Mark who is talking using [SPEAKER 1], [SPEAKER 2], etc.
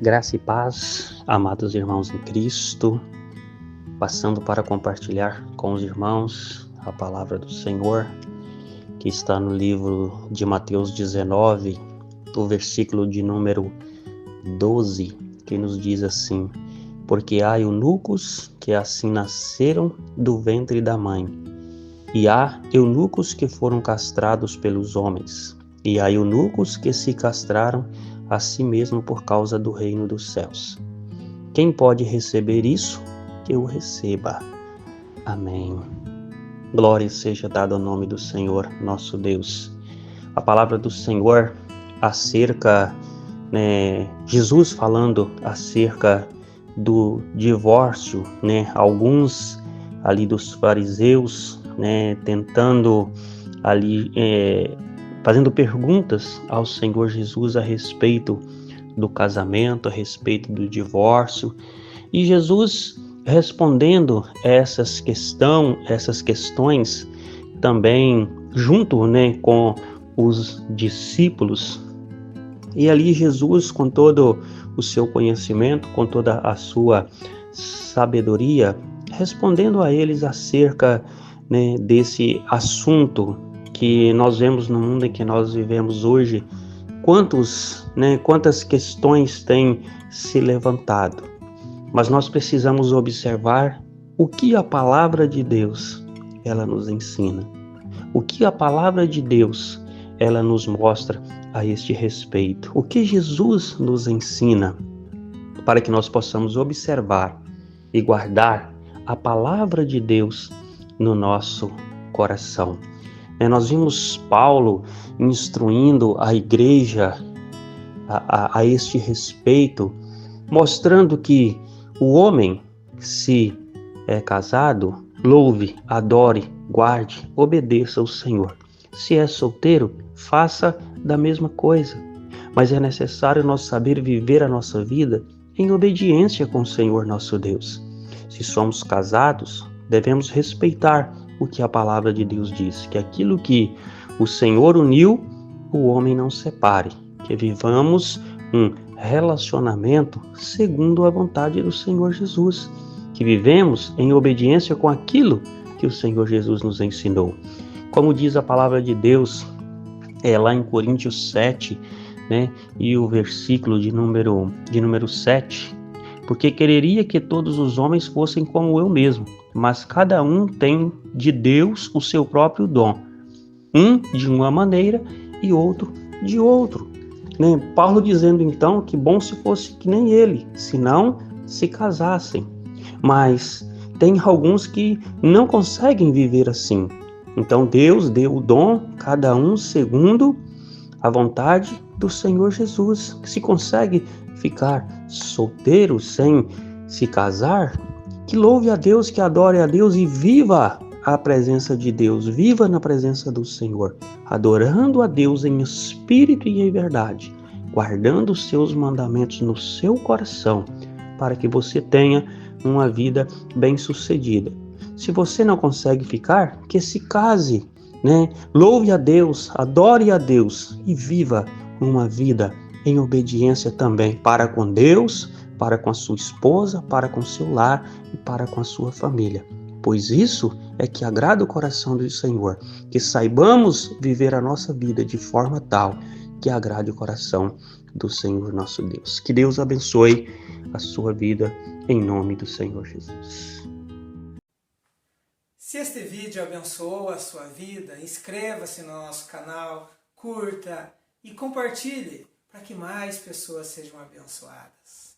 [SPEAKER 1] Graça e paz, amados irmãos em Cristo, passando para compartilhar com os irmãos a palavra do Senhor, que está no livro de Mateus 19, o versículo de número 12, que nos diz assim: porque há eunucos que assim nasceram do ventre da mãe, e há eunucos que foram castrados pelos homens, e há eunucos que se castraram a si mesmo por causa do reino dos céus. Quem pode receber isso, que o receba. Amém. Glória seja dada ao nome do Senhor, nosso Deus. A palavra do Senhor acerca, Jesus falando acerca do divórcio, alguns ali dos fariseus, tentando ali, fazendo perguntas ao Senhor Jesus a respeito do casamento, a respeito do divórcio, e Jesus respondendo essas questões também junto, com os discípulos. E ali Jesus, com todo o seu conhecimento, com toda a sua sabedoria, respondendo a eles acerca, desse assunto que nós vemos no mundo em que nós vivemos hoje. Quantas questões têm se levantado, mas nós precisamos observar o que a palavra de Deus ela nos ensina, o que a palavra de Deus ela nos mostra a este respeito, o que Jesus nos ensina, para que nós possamos observar e guardar a palavra de Deus no nosso coração. Nós vimos Paulo instruindo a igreja a este respeito, mostrando que o homem, se é casado, louve, adore, guarde, obedeça ao Senhor. Se é solteiro, faça da mesma coisa. Mas é necessário nós saber viver a nossa vida em obediência com o Senhor nosso Deus. Se somos casados, devemos respeitar o que a palavra de Deus diz, que aquilo que o Senhor uniu, o homem não separe, que vivamos um relacionamento segundo a vontade do Senhor Jesus, que vivemos em obediência com aquilo que o Senhor Jesus nos ensinou. Como diz a palavra de Deus, lá em Coríntios 7, e o versículo de número 7, porque quereria que todos os homens fossem como eu mesmo, mas cada um tem de Deus o seu próprio dom, um de uma maneira e outro de outro. Paulo dizendo então que bom se fosse que nem ele, se não se casassem. Mas tem alguns que não conseguem viver assim. Então Deus deu o dom, cada um segundo a vontade do Senhor Jesus. Se consegue ficar solteiro sem se casar, que louve a Deus, que adore a Deus e viva a presença de Deus, viva na presença do Senhor, adorando a Deus em espírito e em verdade, guardando os seus mandamentos no seu coração, para que você tenha uma vida bem-sucedida. Se você não consegue ficar, que se case, Louve a Deus, adore a Deus e viva uma vida em obediência também para com Deus, para com a sua esposa, para com o seu lar e para com a sua família. Pois isso é que agrada o coração do Senhor, que saibamos viver a nossa vida de forma tal que agrade o coração do Senhor nosso Deus. Que Deus abençoe a sua vida em nome do Senhor Jesus.
[SPEAKER 2] Se este vídeo abençoou a sua vida, inscreva-se no nosso canal, curta e compartilhe para que mais pessoas sejam abençoadas.